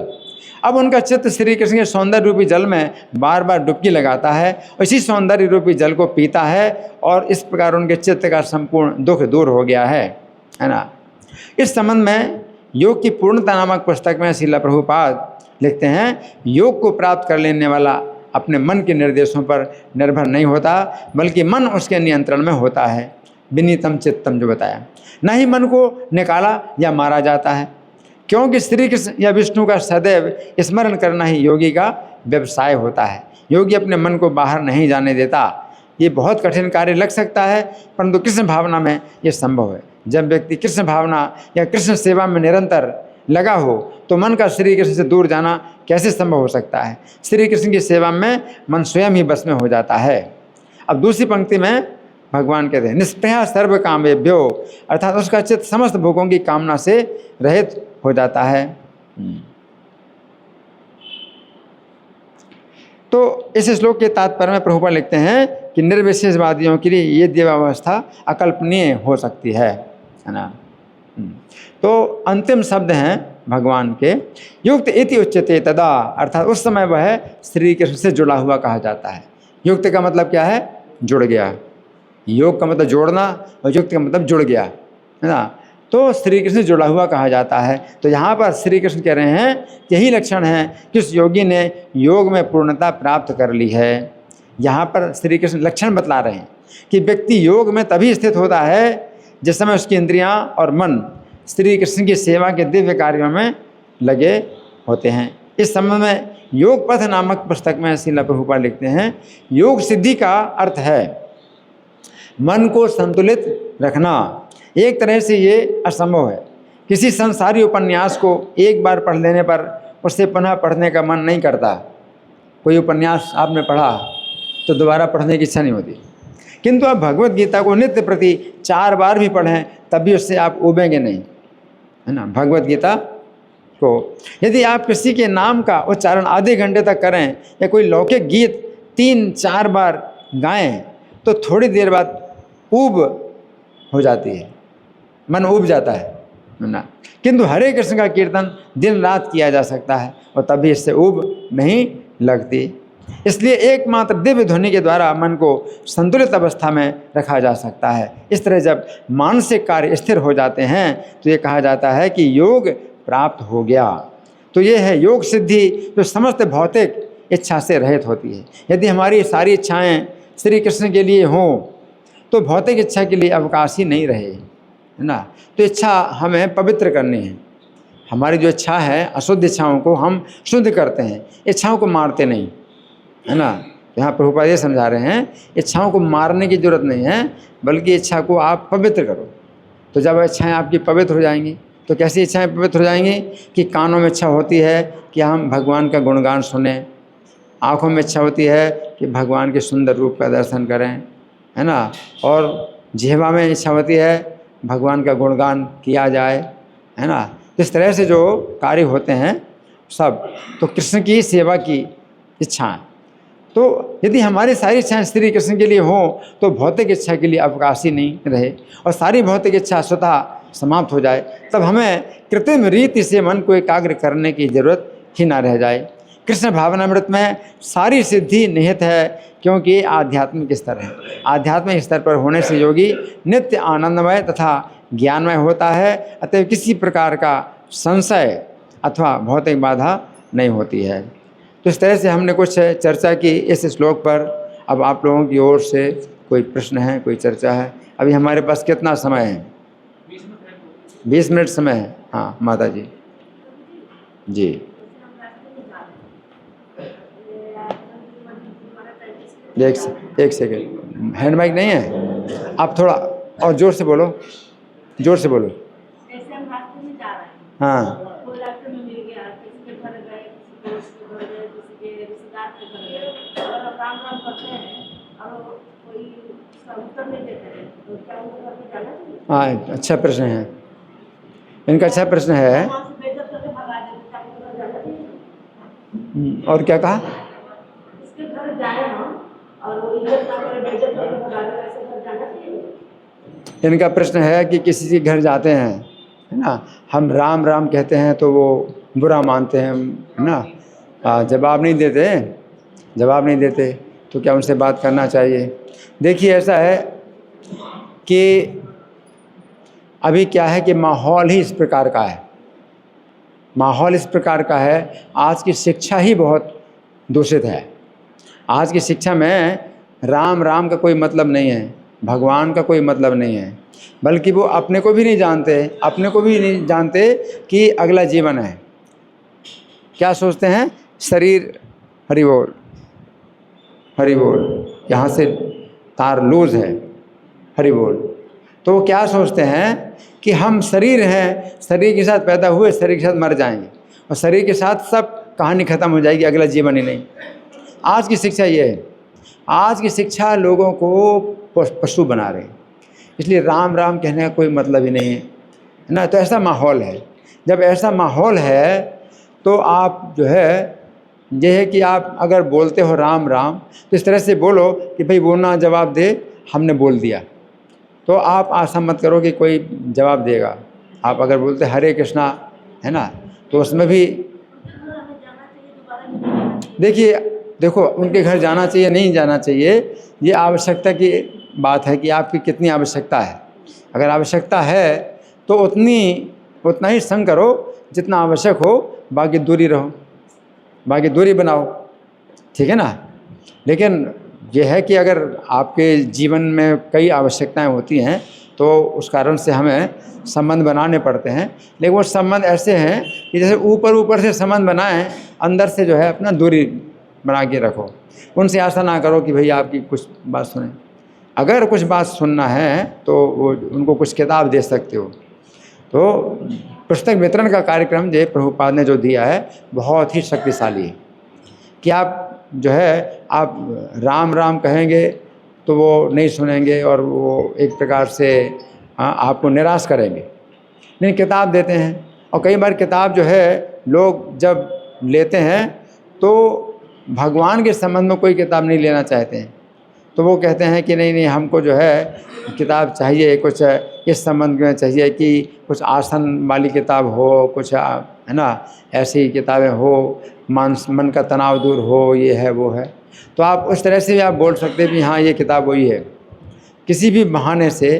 अब उनका चित्त श्री कृष्ण के सौंदर्य रूपी जल में बार बार डुबकी लगाता है, इसी सौंदर्य रूपी जल को पीता है और इस प्रकार उनके चित्त का संपूर्ण दुख दूर हो गया है ना। इस संबंध में योग की पूर्णता नामक पुस्तक में श्रील प्रभुपाद लिखते हैं, योग को प्राप्त कर लेने वाला अपने मन के निर्देशों पर निर्भर नहीं होता, बल्कि मन उसके नियंत्रण में होता है। विनीतम चित्तम जो बताया, न ही मन को निकाला या मारा जाता है, क्योंकि श्री कृष्ण या विष्णु का सदैव स्मरण करना ही योगी का व्यवसाय होता है। योगी अपने मन को बाहर नहीं जाने देता। ये बहुत कठिन कार्य लग सकता है, परंतु कृष्ण भावना में ये संभव है। जब व्यक्ति कृष्ण भावना या कृष्ण सेवा में निरंतर लगा हो तो मन का श्री कृष्ण से दूर जाना कैसे संभव हो सकता है। श्री कृष्ण की सेवा में मन स्वयं ही बस में हो जाता है। अब दूसरी पंक्ति में भगवान कहते हैं, निष्प्रया सर्व कामेभ्यो, अर्थात उसका चित्त समस्त भोगों की कामना से रहित हो जाता है। तो इस श्लोक के तात्पर्य में प्रभुपाद लिखते हैं कि निर्विशेषवादियों के लिए ये देवावस्था अकल्पनीय हो सकती है ना। तो अंतिम शब्द हैं भगवान के, युक्त इति उच्यते तदा, अर्थात उस समय वह श्री कृष्ण से जुड़ा हुआ कहा जाता है। युक्त का मतलब क्या है, जुड़ गया। योग का मतलब जोड़ना और युक्त का मतलब जुड़ गया, है ना। तो श्री कृष्ण जुड़ा हुआ कहा जाता है। तो यहाँ पर श्री कृष्ण कह रहे हैं यही लक्षण है कि उस योगी ने योग में पूर्णता प्राप्त कर ली है। यहाँ पर श्री कृष्ण लक्षण बतला रहे हैं कि व्यक्ति योग में तभी स्थित होता है जिस समय उसकी इंद्रियां और मन श्री कृष्ण की सेवा के दिव्य कार्यों में लगे होते हैं। इस संबंध में योग पथ नामक पुस्तक में श्रील प्रभुपाद लिखते हैं, योग सिद्धि का अर्थ है मन को संतुलित रखना। एक तरह से ये असंभव है किसी संसारी उपन्यास को एक बार पढ़ लेने पर उससे पुनः पढ़ने का मन नहीं करता। कोई उपन्यास आपने पढ़ा तो दोबारा पढ़ने की इच्छा नहीं होती, किंतु आप भगवत गीता को नित्य प्रति 4 बार भी पढ़ें तब भी उससे आप उबेंगे नहीं, है ना। भगवत गीता को यदि आप किसी के नाम का उच्चारण आधे घंटे तक करें या कोई लौकिक गीत 3-4 बार गाएं तो थोड़ी देर बाद ऊब हो जाती है, मन ऊब जाता है ना। किंतु हरे कृष्ण का कीर्तन दिन रात किया जा सकता है और तभी इससे ऊब नहीं लगती। इसलिए एकमात्र दिव्य ध्वनि के द्वारा मन को संतुलित अवस्था में रखा जा सकता है। इस तरह जब मानसिक कार्य स्थिर हो जाते हैं तो ये कहा जाता है कि योग प्राप्त हो गया। तो ये है योग सिद्धि जो समस्त भौतिक इच्छा से रहित होती है। यदि हमारी सारी इच्छाएं श्री कृष्ण के लिए हों तो भौतिक इच्छा के लिए अवकाश ही नहीं रहे, है ना। तो इच्छा हमें पवित्र करनी है। हमारी जो इच्छा है अशुद्ध इच्छाओं को हम शुद्ध करते हैं, इच्छाओं को मारते नहीं, है ना। यहाँ प्रभुपाद ये समझा रहे हैं इच्छाओं को मारने की जरूरत नहीं है, बल्कि इच्छा को आप पवित्र करो। तो जब इच्छाएं आपकी पवित्र हो जाएंगी तो कैसी इच्छाएं पवित्र हो जाएंगी कि कानों में इच्छा होती है कि हम भगवान का गुणगान सुने, आँखों में इच्छा होती है कि भगवान के सुंदर रूप का दर्शन करें, है ना, और जिह्वा में इच्छा होती है भगवान का गुणगान किया जाए, है ना। इस तरह से जो कार्य होते हैं सब तो कृष्ण की सेवा की इच्छाएं। तो यदि हमारी सारी इच्छाएं श्री कृष्ण के लिए हों तो भौतिक इच्छा के लिए अवकाश ही नहीं रहे और सारी भौतिक इच्छा स्वतः समाप्त हो जाए, तब हमें कृत्रिम रीति से मन को एकाग्र करने की जरूरत ही ना रह जाए। कृष्ण भावनामृत में सारी सिद्धि निहित है, क्योंकि ये आध्यात्मिक स्तर है। आध्यात्मिक स्तर पर होने से योगी नित्य आनंदमय तथा ज्ञानमय होता है, अतः किसी प्रकार का संशय अथवा भौतिक बाधा नहीं होती है। तो इस तरह से हमने कुछ चर्चा की इस श्लोक पर। अब आप लोगों की ओर से कोई प्रश्न है, कोई चर्चा है? अभी हमारे पास कितना समय है? 20 मिनट समय है। हाँ माता जी। जी एक सेकेंड, हैंड माइक नहीं है, आप थोड़ा और जोर से बोलो, जोर से बोलो।
ऐसे हम रास्ते में जा रहे हैं,
हाँ
कोई रास्ते में मिल गया, किसी के घर गए, किसी दोस्त के घर गए, किसी के रिश्तेदार के घर गए, और राम राम करते हैं और कोई उसका उत्तर नहीं देते हैं, तो क्या उनके घर में जाना चाहिए?
हाँ, अच्छा प्रश्न है, इनका अच्छा प्रश्न है।
वहाँ से बेइज्जत करके भगा देते, क्या उनके घर जाना चाहिए?
और क्या कहा?
इसके घर जाए हम और वो इज्जत ना करे, बेइज्जत करके भगा दे, ऐसे घर जाना चाहिए?
इनका प्रश्न है कि किसी के घर जाते हैं, है ना, हम राम राम कहते हैं तो वो बुरा मानते हैं, है ना, जवाब नहीं देते तो क्या उनसे बात करना चाहिए? देखिए ऐसा है कि अभी क्या है कि माहौल ही इस प्रकार का है, माहौल इस प्रकार का है। आज की शिक्षा ही बहुत दूषित है। आज की शिक्षा में राम राम का कोई मतलब नहीं है, भगवान का कोई मतलब नहीं है, बल्कि वो अपने को भी नहीं जानते कि अगला जीवन है। क्या सोचते हैं? शरीर, हरि बोल हरि बोल, यहाँ से तार लूज है, हरि बोल। तो वो क्या सोचते हैं कि हम शरीर हैं, शरीर के साथ पैदा हुए, शरीर के साथ मर जाएंगे और शरीर के साथ सब कहानी खत्म हो जाएगी, अगला जीवन ही नहीं। आज की शिक्षा ये है, आज की शिक्षा लोगों को पशु बना रही, इसलिए राम राम कहने का कोई मतलब ही नहीं है ना। तो ऐसा माहौल है। जब ऐसा माहौल है तो आप जो है ये है कि आप अगर बोलते हो राम राम तो इस तरह से बोलो कि भाई वो ना जवाब दे, हमने बोल दिया। तो आप आशा मत करो कि कोई जवाब देगा। आप अगर बोलते हरे कृष्णा, है ना, तो उसमें भी देखो उनके घर जाना चाहिए नहीं जाना चाहिए, ये आवश्यकता की बात है कि आपकी कितनी आवश्यकता है। अगर आवश्यकता है तो उतना ही संग करो जितना आवश्यक हो, बाकी दूरी रहो, बाकी दूरी बनाओ, ठीक है ना। लेकिन यह है कि अगर आपके जीवन में कई आवश्यकताएं होती हैं तो उस कारण से हमें संबंध बनाने पड़ते हैं, लेकिन वो संबंध ऐसे हैं कि जैसे ऊपर से संबंध बनाएं, अंदर से जो है अपना दूरी बना के रखो। उनसे आशा ना करो कि भई आपकी कुछ बात सुने। अगर कुछ बात सुनना है तो वो उनको कुछ किताब दे सकते हो। तो पुस्तक वितरण का कार्यक्रम जो प्रभुपाद ने जो दिया है बहुत ही शक्तिशाली है कि आप जो है आप राम राम कहेंगे तो वो नहीं सुनेंगे और वो एक प्रकार से आपको निराश करेंगे। नहीं, किताब देते हैं, और कई बार किताब जो है लोग जब लेते हैं तो भगवान के संबंध में कोई किताब नहीं लेना चाहते हैं, तो वो कहते हैं कि नहीं नहीं हमको जो है किताब चाहिए, कुछ इस संबंध में चाहिए कि कुछ आसन वाली किताब हो, कुछ है ना ऐसी किताबें हो, मन का तनाव दूर हो, ये है वो है। तो आप उस तरह से भी आप बोल सकते हैं कि हाँ ये किताब वही है। किसी भी बहाने से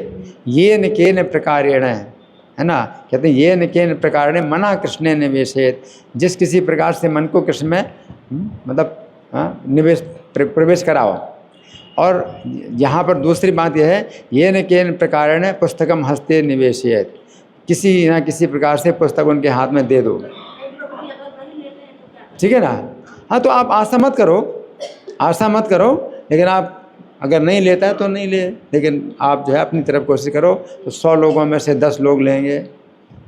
ये न केन प्रकारेण है ना, कहते हैं ये न केन प्रकारेण मना कृष्णे निवेशेत, जिस किसी प्रकार से मन को कृष्ण में मतलब निवेश प्रवेश कराओ। और यहाँ पर दूसरी बात यह है ये न केन प्रकारेण पुस्तकम हस्ते निवेशेत, किसी न किसी प्रकार से पुस्तक उनके हाथ में दे दो, ठीक है ना। हाँ तो आप आशा मत करो, आशा मत करो, लेकिन आप अगर नहीं लेता है तो नहीं ले, लेकिन आप जो है अपनी तरफ कोशिश करो तो 100 लोगों में से 10 लोग लेंगे।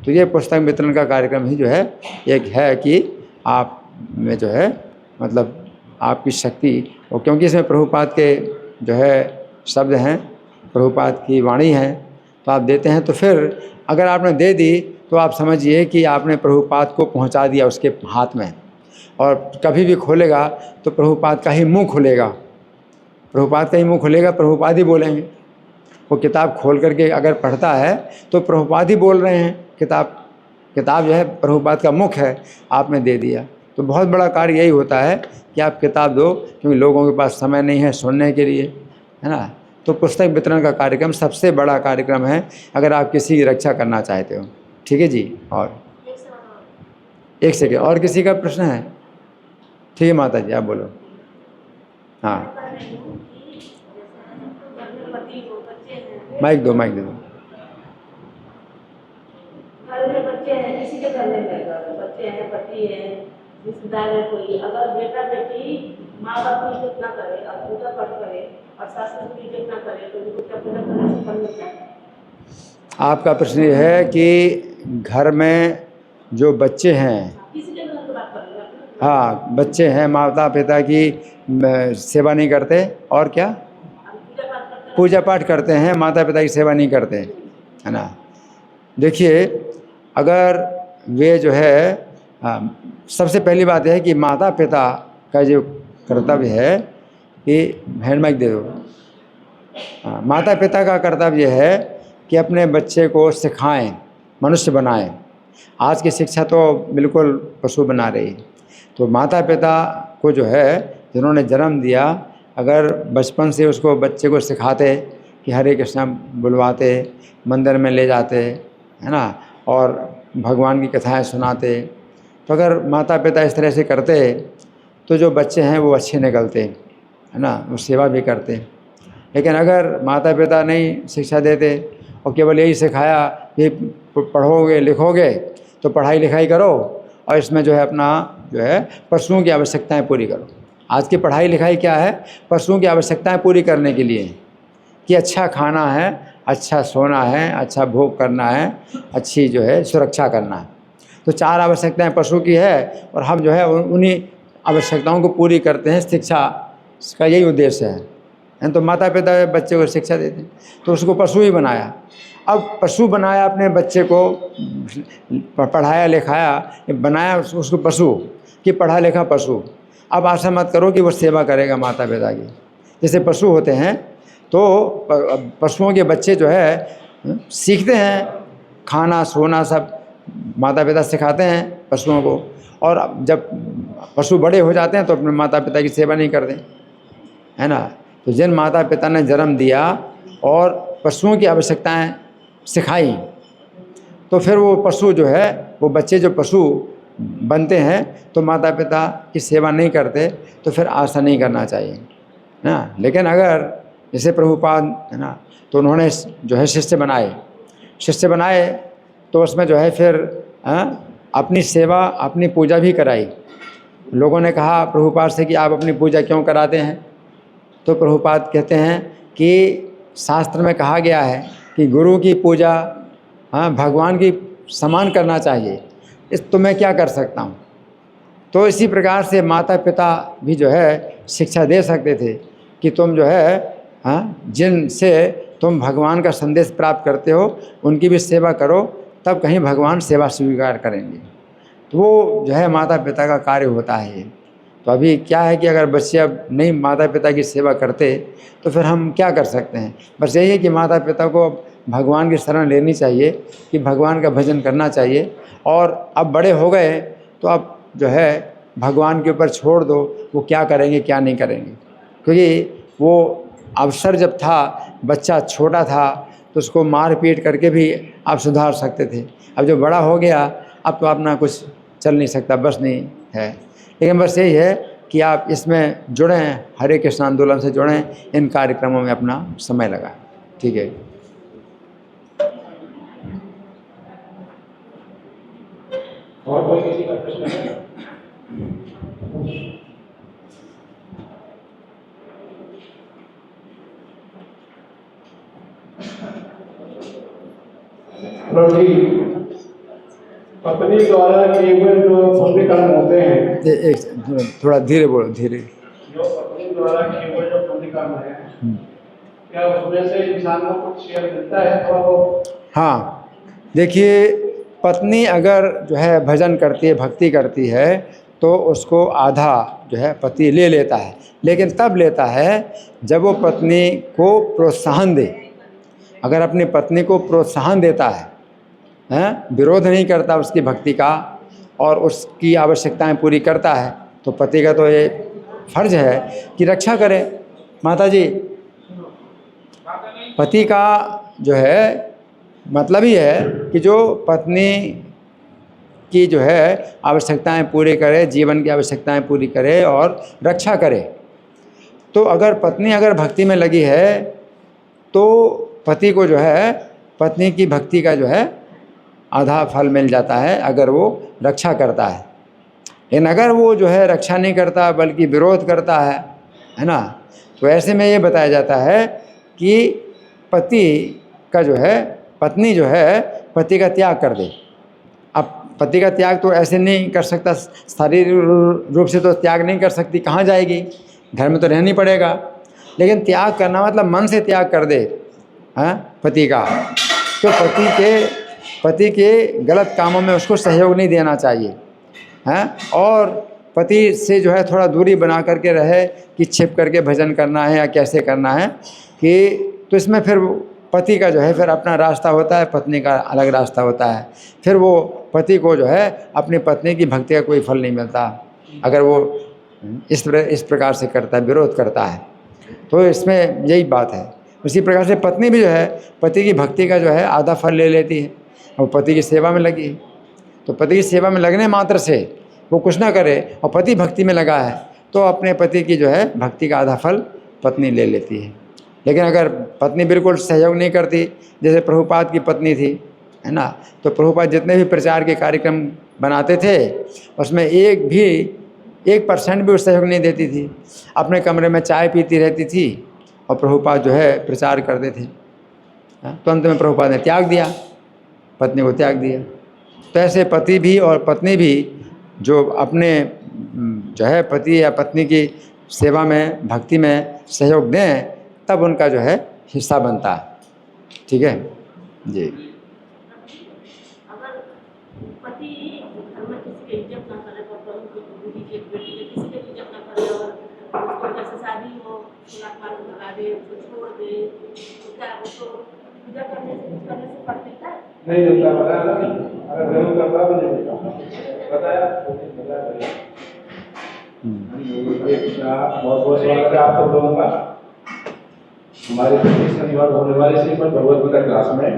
तो ये पुस्तक वितरण का कार्यक्रम ही जो है एक है कि आप में जो है मतलब आपकी शक्ति, और क्योंकि इसमें प्रभुपाद के जो है शब्द हैं, प्रभुपाद की वाणी है, तो आप देते हैं। तो फिर अगर आपने दे दी तो आप समझिए कि आपने प्रभुपाद को पहुंचा दिया उसके हाथ में, और कभी भी खोलेगा तो प्रभुपाद का ही मुंह खुलेगा, प्रभुपाद का ही मुंह खुलेगा, प्रभुपाद ही बोलेंगे। वो किताब खोल करके अगर पढ़ता है तो प्रभुपाद ही बोल रहे हैं, किताब जो है प्रभुपाद का मुख है, आपने दे दिया। तो बहुत बड़ा कार्य यही होता है कि आप किताब दो, क्योंकि लोगों के पास समय नहीं है सुनने के लिए, है ना। तो पुस्तक वितरण का कार्यक्रम सबसे बड़ा कार्यक्रम है अगर आप किसी की रक्षा करना चाहते हो, ठीक है जी। और एक सेकेंड, और किसी का प्रश्न है? ठीक है माता जी आप बोलो। हाँ माइक दो, माइक दे दो।
घर में बच्चे हैं, किसी के घर में बच्चे हैं, पति है, रिश्तेदार है कोई, अगर बेटा बेटी माँ बाप की इज्जत ना करे और पूजा पाठ करे और सास ससुर की इज्जत ना करे तो उनको क्या पूजा करने से फल मिलता है? आपका
प्रश्न ये है कि घर में जो बच्चे हैं,
किसी के घर की बात कर रहे हैं,
हाँ बच्चे हैं, माता पिता की सेवा नहीं करते और क्या पूजा पाठ करते हैं, माता पिता की सेवा नहीं करते, है ना। देखिए अगर वे जो है सबसे पहली बात यह है कि माता पिता का जो कर्तव्य है कि हैंड माइक दे दो। माता पिता का कर्तव्य है कि अपने बच्चे को सिखाएं, मनुष्य बनाएं। आज की शिक्षा तो बिल्कुल पशु बना रही। तो माता पिता को जो है जिन्होंने जन्म दिया, अगर बचपन से उसको बच्चे को सिखाते कि हरे कृष्णा बुलवाते, मंदिर में ले जाते, है ना, और भगवान की कथाएं सुनाते, तो अगर माता पिता इस तरह से करते तो जो बच्चे हैं वो अच्छे निकलते, है ना, वो सेवा भी करते। लेकिन अगर माता पिता नहीं शिक्षा देते और केवल यही सिखाया कि पढ़ोगे लिखोगे तो पढ़ाई लिखाई करो और इसमें जो है अपना जो है पशुओं की आवश्यकताएं पूरी करो। आज की पढ़ाई लिखाई क्या है? पशुओं की आवश्यकताएं पूरी करने के लिए, कि अच्छा खाना है, अच्छा सोना है, अच्छा भोग करना है, अच्छी जो है सुरक्षा करना है। तो 4 आवश्यकताएं पशु की है और हम जो है उन्हीं आवश्यकताओं को पूरी करते हैं। शिक्षा का यही उद्देश्य है। तो माता पिता बच्चे को शिक्षा देते हैं, तो उसको पशु ही बनाया। अब पशु बनाया, अपने बच्चे को पढ़ाया लिखाया, बनाया उसको पशु कि पढ़ा लिखा पशु। अब आशा मत करो कि वो सेवा करेगा माता पिता की। जैसे पशु होते हैं तो पशुओं के बच्चे जो है सीखते हैं, खाना सोना सब माता पिता सिखाते हैं पशुओं को, और जब पशु बड़े हो जाते हैं तो अपने माता पिता की सेवा नहीं करते, है ना। तो जिन माता पिता ने जन्म दिया और पशुओं की आवश्यकताएं सिखाई, तो फिर वो पशु जो है, वो बच्चे जो पशु बनते हैं तो माता पिता की सेवा नहीं करते, तो फिर आशा नहीं करना चाहिए ना। लेकिन अगर जैसे प्रभुपाद है ना, तो उन्होंने जो है शिष्य बनाए तो उसमें जो है फिर अपनी सेवा अपनी पूजा भी कराई। लोगों ने कहा प्रभुपाद से कि आप अपनी पूजा क्यों कराते हैं? तो प्रभुपाद कहते हैं कि शास्त्र में कहा गया है कि गुरु की पूजा भगवान की समान करना चाहिए, इस तो मैं क्या कर सकता हूँ। तो इसी प्रकार से माता पिता भी जो है शिक्षा दे सकते थे कि तुम जो है जिनसे तुम भगवान का संदेश प्राप्त करते हो उनकी भी सेवा करो, तब कहीं भगवान सेवा स्वीकार करेंगे। तो वो जो है माता पिता का कार्य होता है ये। तो अभी क्या है कि अगर बच्चे अब नहीं माता पिता की सेवा करते तो फिर हम क्या कर सकते हैं। बस यही है कि माता पिता को भगवान की शरण लेनी चाहिए, कि भगवान का भजन करना चाहिए, और अब बड़े हो गए तो अब जो है भगवान के ऊपर छोड़ दो, वो क्या करेंगे क्या नहीं करेंगे। क्योंकि वो अवसर जब था, बच्चा छोटा था, तो उसको मार पीट करके भी आप सुधार सकते थे। अब जो बड़ा हो गया अब तो अपना कुछ चल नहीं सकता, बस नहीं है। लेकिन बस यही है कि आप इसमें जुड़ें, हरे कृष्ण आंदोलन से जुड़ें, इन कार्यक्रमों में अपना समय लगाएं। ठीक है।
और कोई किसी का प्रश्न है? पत्नी द्वारा किए हुए जो पुण्य कर्म होते हैं,
एक थोड़ा धीरे बोलो, धीरे।
जो पत्नी द्वारा किए हुए जो पुण्य कर्म है, क्या उसमें से इंसान को कुछ शेयर मिलता है थोड़ा बहुत?
हाँ, देखिए, पत्नी अगर जो है भजन करती है, भक्ति करती है, तो उसको आधा जो है पति ले लेता है, लेकिन तब लेता है जब वो पत्नी को प्रोत्साहन दे। अगर अपनी पत्नी को प्रोत्साहन देता है, विरोध नहीं करता उसकी भक्ति का, और उसकी आवश्यकताएं पूरी करता है, तो पति का तो ये फर्ज है कि रक्षा करे। माता जी, पति का जो है मतलब ही है कि जो पत्नी की जो है आवश्यकताएं पूरी करे, जीवन की आवश्यकताएं पूरी करे और रक्षा करे। तो अगर पत्नी अगर भक्ति में लगी है तो पति को जो है पत्नी की भक्ति का जो है आधा फल मिल जाता है, अगर वो रक्षा करता है। लेकिन अगर वो जो है रक्षा नहीं करता बल्कि विरोध करता है ना, तो ऐसे में ये बताया जाता है कि पति का जो है, पत्नी जो है पति का त्याग कर दे। अब पति का त्याग तो ऐसे नहीं कर सकता, शारीरिक रूप से तो त्याग नहीं कर सकती, कहाँ जाएगी, घर में तो रहनी पड़ेगा। लेकिन त्याग करना मतलब मन से त्याग कर दे पति का, तो पति के गलत कामों में उसको सहयोग नहीं देना चाहिए और पति से जो है थोड़ा दूरी बना करके रहे कि छिप करके भजन करना है या कैसे करना है, कि तो इसमें फिर पति का जो है फिर अपना रास्ता होता है, पत्नी का अलग रास्ता होता है। फिर वो पति को जो है अपनी पत्नी की भक्ति का कोई फल नहीं मिलता अगर वो इस प्रकार से करता है, विरोध करता है। तो इसमें यही बात है। उसी प्रकार से पत्नी भी जो है पति की भक्ति का जो है आधा फल ले लेती है और पति की सेवा में लगी है। तो पति की सेवा में लगने मात्र से वो कुछ ना करे और पति भक्ति में लगा है तो अपने पति की जो है भक्ति का आधा फल पत्नी ले लेती है। लेकिन अगर पत्नी बिल्कुल सहयोग नहीं करती, जैसे प्रभुपाद की पत्नी थी, है ना, तो प्रभुपाद जितने भी प्रचार के कार्यक्रम बनाते थे उसमें 1% भी सहयोग नहीं देती थी। अपने कमरे में चाय पीती रहती थी और प्रभुपाद जो है प्रचार करते थे। तो अंत में प्रभुपाद ने त्याग दिया, पत्नी को त्याग दिया। तो ऐसे पति भी और पत्नी भी जो अपने जो है पति या पत्नी की सेवा में, भक्ति में सहयोग दें, तब उनका जो है हिस्सा बनता है। ठीक है जी।
अगर पति घर में किसी की इज्जत ना करे, बेटी के किसी की इज्जत ना करे और उसको जैसे शादी हो लगा दे, छोड़ दे, तो क्या उसको पूजा करने से फल मिलता है?
नहीं मिलता, बताया ना, अगर जरूर करता तो नहीं मिलता, बताया। बहुत बहुत स्वागत है आप सब लोगों का हमारे शनिवार होने वाले श्रीमद् भगवद गीता क्लास में।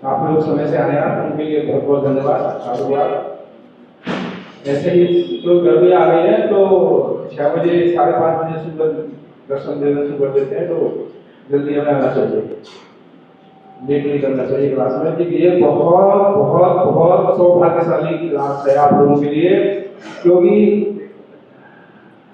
आप लोग समय से आए हैं, उनके लिए बहुत बहुत धन्यवाद, साधुवाद। ऐसे ही जो गर्मी आ गई है तो 6 बजे 5:30 बजे सुबह दर्शन देना शुरू कर देते हैं, तो जल्दी हमें आना चाहिए, लेट नहीं करना चाहिए क्लास में। देखिए ये बहुत बहुत बहुत सौभाग्यशाली क्लास है आप लोगों के लिए, क्योंकि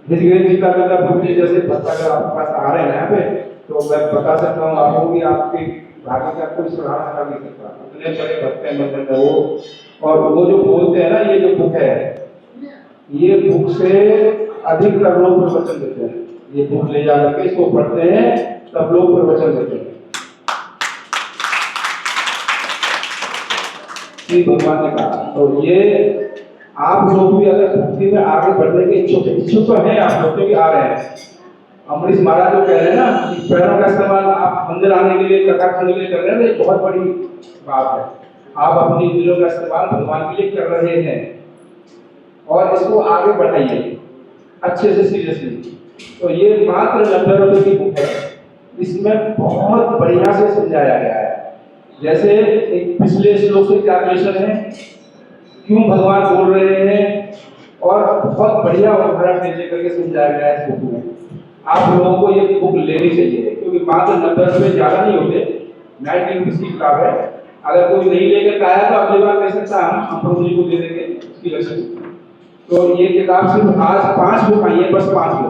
जी का जैसे बच्चा अगर आपके पास आ रहे हैं यहाँ पे, तो मैं बता सकता हूँ आपको कि आपकी भाग्य का कोई सुधार कर नहीं सकता, इतने बड़े भक्त हैं मंदिर में वो। और वो जो बोलते हैं ना, ये जो बुक है, ये बुक से अधिकतर लोग प्रवचन देते हैं। ये बुक ले जा करके इसको पढ़ते हैं, तब लोग प्रवचन देते हैं। श्री भगवान ने कहा। तो ये आप लोग भी अगर भक्ति में आगे बढ़ने के इच्छुक तो हैं आप लोग, क्योंकि आ रहे हैं। अमरीश महाराज जो कह रहे हैं ना कि पैरों का इस्तेमाल आप मंदिर आने के लिए, कथा सुनने के लिए कर रहे हैं, तो ये बहुत बड़ी बात है। आप अपनी दिलों का इस्तेमाल भगवान के लिए कर रहे हैं और इसको आगे बढ़ाइए अच्छे से सीरियसली। तो ये मात्र 90 रुपए की बुक है, इसमें बहुत बढ़िया से समझाया गया है। जैसे एक पिछले श्लोक से क्या रिलेशन है, क्यों भगवान बोल रहे हैं, और बहुत बढ़िया उदाहरण दे करके समझाया गया है इस बुक में। आप लोगों को ये बुक लेनी चाहिए, क्योंकि मात्र 90 रुपए ज्यादा नहीं होते, 90 रुपीज की किताब है। अगर कोई नहीं लेकर आया तो अगली बार कह सकता है हम प्रभु जी को दे देंगे उसकी लक्ष्य। तो ये किताब सिर्फ आज 5 बुक आई है, बस 5 बुक।